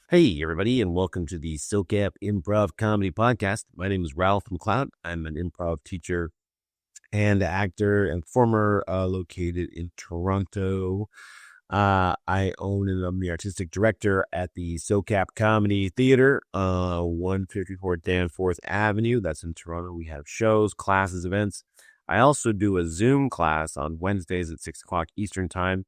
Hey, everybody, and welcome to the SoCap Improv Comedy Podcast. My name is Ralph McLeod. I'm an improv teacher and actor and performer located in Toronto. I own and I'm the artistic director at the SoCap Comedy Theater, 154 Danforth Avenue. That's in Toronto. We have shows, classes, events. I also do a Zoom class on Wednesdays at 6 o'clock Eastern Time.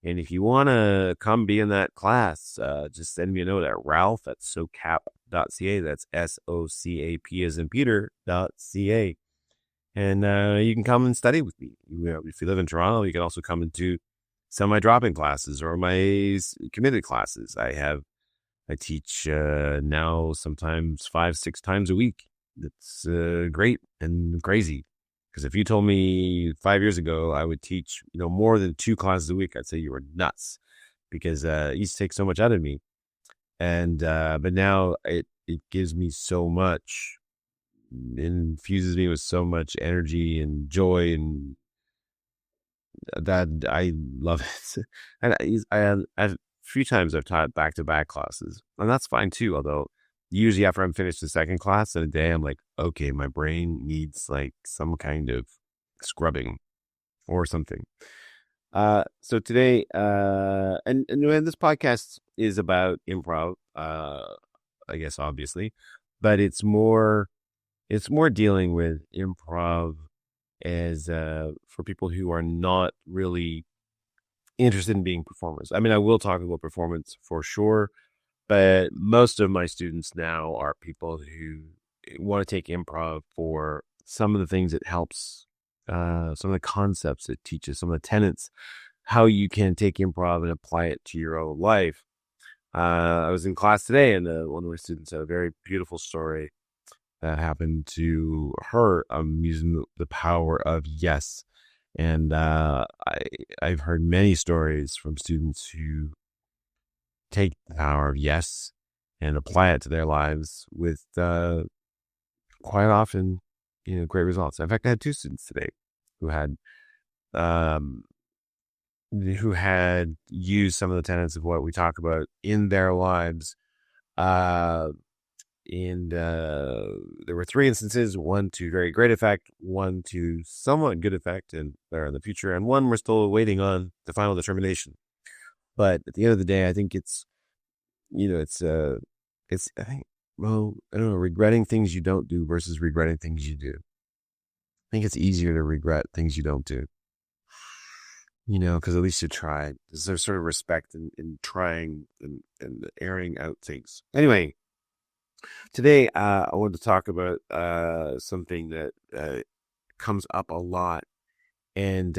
And if you want to come be in that class, just send me a note at ralph@socap.ca. That's SOCAP as in Peter.ca. And you can come and study with me. If you live in Toronto, you can also come and do some of my drop-in classes or my committed classes. I teach now sometimes 5-6 times a week. It's great and crazy. Because if you told me 5 years ago I would teach, more than 2 classes a week, I'd say you were nuts, because it used to take so much out of me. And but now it gives me so much, infuses me with so much energy and joy, and that I love it. And a few times I've taught back-to-back classes, and that's fine too. Although usually after I'm finished the second class in a day, I'm like, okay, my brain needs like some kind of scrubbing or something. So today, and this podcast is about improv, I guess, obviously, but it's more dealing with improv as for people who are not really interested in being performers. I mean, I will talk about performance for sure, but most of my students now are people who want to take improv for some of the things it helps, some of the concepts it teaches, some of the tenets, how you can take improv and apply it to your own life. I was in class today, and one of my students had a very beautiful story that happened to her. I'm using the power of yes. And I've heard many stories from students who take the power of yes and apply it to their lives with quite often, great results. In fact, I had 2 students today who had used some of the tenets of what we talk about in their lives. And there were 3 instances, 1 to very great effect, 1 to somewhat good effect, and they're in the future, and 1 we're still waiting on the final determination. But at the end of the day, I think it's I think, well, I don't know, regretting things you don't do versus regretting things you do. I think it's easier to regret things you don't do, because at least you tried. There's sort of respect in trying and airing out things. Anyway, today I want to talk about something that comes up a lot, and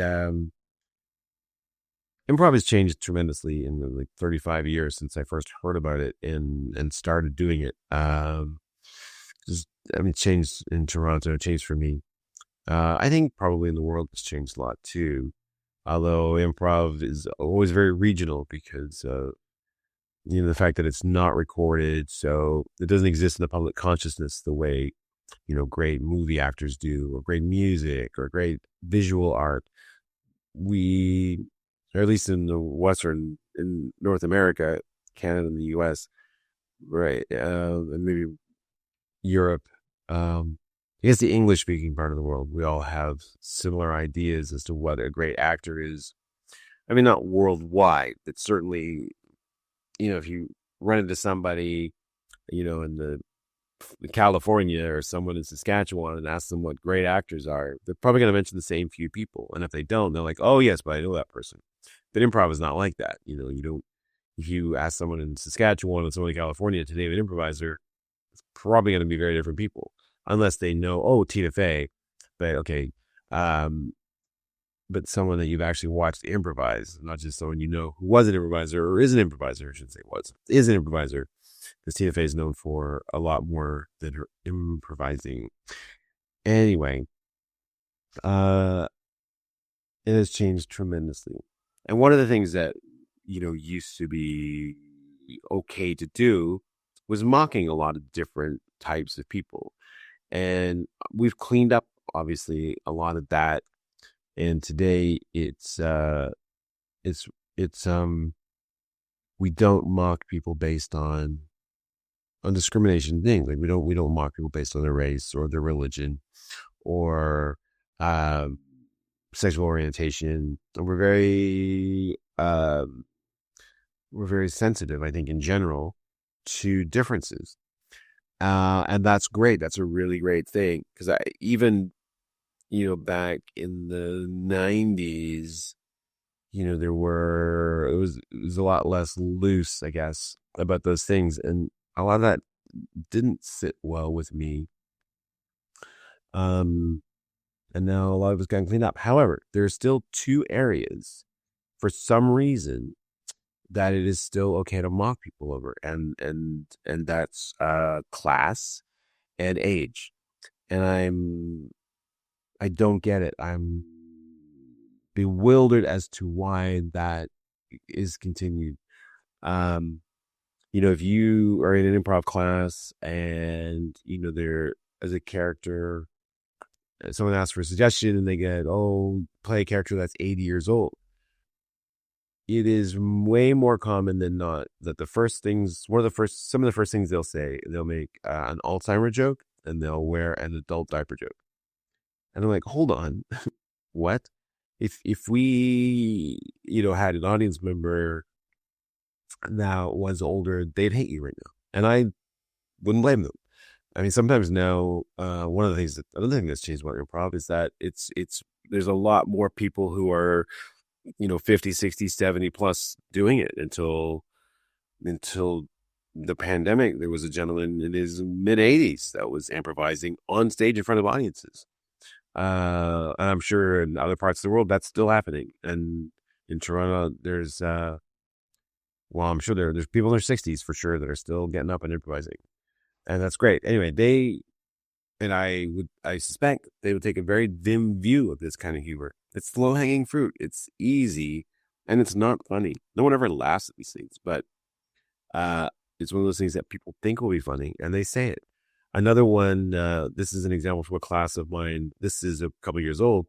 improv has changed tremendously in the 35 years since I first heard about it and started doing it. It changed in Toronto, it changed for me. I think probably in the world it's changed a lot too. Although improv is always very regional because, the fact that it's not recorded, so it doesn't exist in the public consciousness the way, great movie actors do, or great music, or great visual art. Or at least in North America, Canada and the US, right, and maybe Europe, I guess the English speaking part of the world, we all have similar ideas as to what a great actor is. I mean, not worldwide, but certainly, if you run into somebody, in California or someone in Saskatchewan and ask them what great actors are, they're probably going to mention the same few people. And if they don't, they're like, oh, yes, but I know that person. But improv is not like that. You don't, if you ask someone in Saskatchewan and someone in California to name an improviser, it's probably going to be very different people, unless they know, oh, Tina Fey. But okay, but someone that you've actually watched improvise, not just someone who was an improviser or is an improviser, I shouldn't say is an improviser, because Tina Fey is known for a lot more than her improvising. Anyway, it has changed tremendously. And one of the things that, used to be okay to do was mocking a lot of different types of people. And we've cleaned up, obviously, a lot of that. And today it's we don't mock people based on discrimination things. Like we don't mock people based on their race or their religion or uh, sexual orientation. And we're very sensitive, I think, in general, to differences. And that's great. That's a really great thing because I even back in the 90s, it was a lot less loose, I guess, about those things, and a lot of that didn't sit well with me. Um, and now a lot of it's gotten cleaned up. However, there are still two areas for some reason that it is still okay to mock people over, and that's class and age. And I don't get it. I'm bewildered as to why that is continued. Um, if you are in an improv class and there as a character, someone asks for a suggestion and they get, oh, play a character that's 80 years old. It is way more common than not that some of the first things they'll say, they'll make an Alzheimer joke and they'll wear an adult diaper joke. And I'm like, hold on, what? If we, had an audience member that was older, they'd hate you right now. And I wouldn't blame them. I mean, sometimes now, one of the things another thing that's changed about improv is that there's a lot more people who are, 50, 60, 70 plus doing it until the pandemic. There was a gentleman in his mid 80s that was improvising on stage in front of audiences. And I'm sure in other parts of the world that's still happening. And in Toronto, I'm sure there's people in their 60s for sure that are still getting up and improvising, and that's great. Anyway, I suspect they would take a very dim view of this kind of humor. It's low hanging fruit. It's easy, and it's not funny. No one ever laughs at these things, but uh, it's one of those things that people think will be funny, and they say it. Another one. This is an example from a class of mine. This is a couple years old,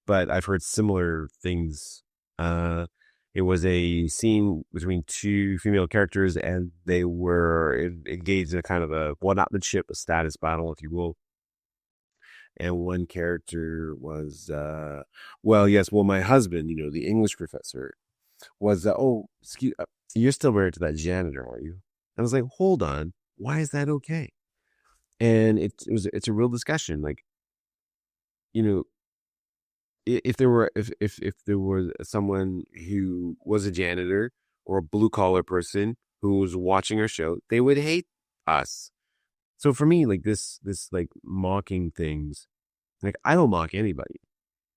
but I've heard similar things. It was a scene between two female characters, and they were engaged in a kind of a one-upmanship, a status battle, if you will. And one character was, my husband, the English professor, was, oh, excuse, you're still married to that janitor, are you? I was like, hold on, why is that okay? And it's a real discussion, like, you know, if there were someone who was a janitor or a blue collar person who was watching our show, they would hate us. So for me, like this like mocking things, like I don't mock anybody.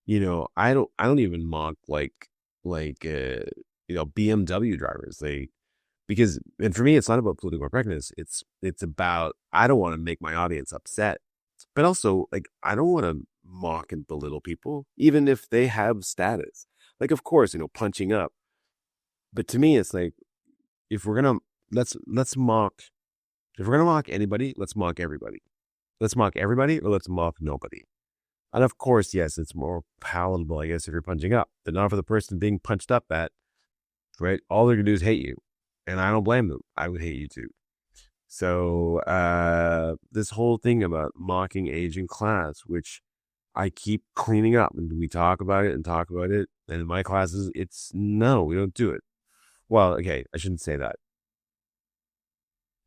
I don't even mock BMW drivers. And for me it's not about political correctness. It's about, I don't want to make my audience upset. But also, like, I don't want to mock and belittle people, even if they have status. Like, of course, punching up. But to me, it's like, if we're gonna let's mock. If we're gonna mock anybody, let's mock everybody. Let's mock everybody, or let's mock nobody. And of course, yes, it's more palatable, I guess, if you're punching up, but not for the person being punched up at. Right? All they're gonna do is hate you, and I don't blame them. I would hate you too. So this whole thing about mocking age in class, which I keep cleaning up, and we talk about it and talk about it. And in my classes, it's no, we don't do it. Well, okay, I shouldn't say that.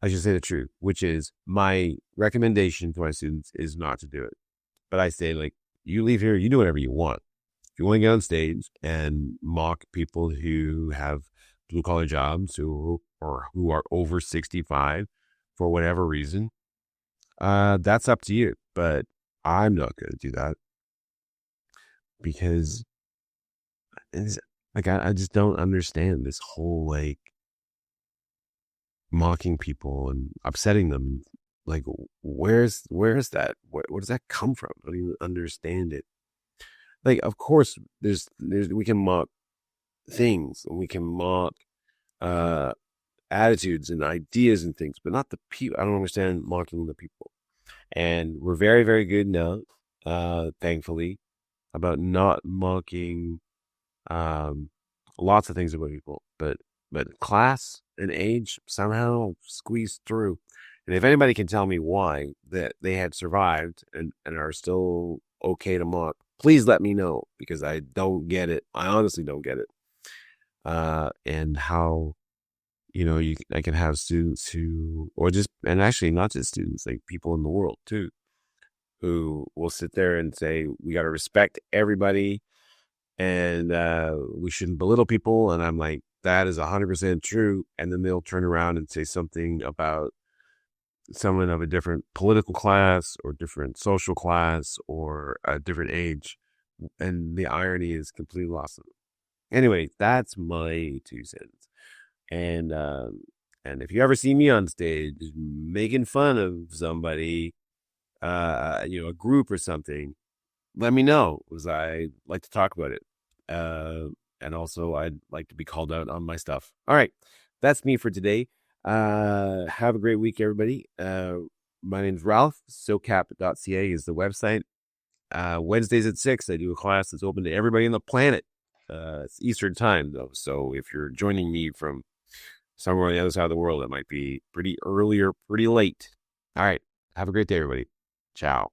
I should say the truth, which is my recommendation to my students is not to do it. But I say, like, you leave here, you do whatever you want. If you want to get on stage and mock people who have blue collar jobs who are over 65 for whatever reason, that's up to you. But I'm not going to do that because I just don't understand this whole like mocking people and upsetting them. Like, where's that? Where does that come from? I don't even understand it. Like, of course, there's we can mock things and we can mock attitudes and ideas and things, but not the people. I don't understand mocking the people. And we're very, very good now, thankfully, about not mocking lots of things about people, but class and age somehow squeezed through. And if anybody can tell me why that they had survived and are still okay to mock, please let me know, because I don't get it. I honestly don't get it. And how, I can have students who, or just, and actually not just students, like people in the world too, who will sit there and say, we got to respect everybody, and we shouldn't belittle people. And I'm like, that is 100% true. And then they'll turn around and say something about someone of a different political class or different social class or a different age. And the irony is completely lost. Anyway, that's my 2 cents. And if you ever see me on stage making fun of somebody, a group or something, let me know, because I'd like to talk about it. And also I'd like to be called out on my stuff. All right. That's me for today. Have a great week, everybody. My name's Ralph. SoCap.ca is the website. Wednesdays at 6, I do a class that's open to everybody on the planet. It's Eastern time, though. So if you're joining me from somewhere on the other side of the world, it might be pretty early or pretty late. All right. Have a great day, everybody. Ciao.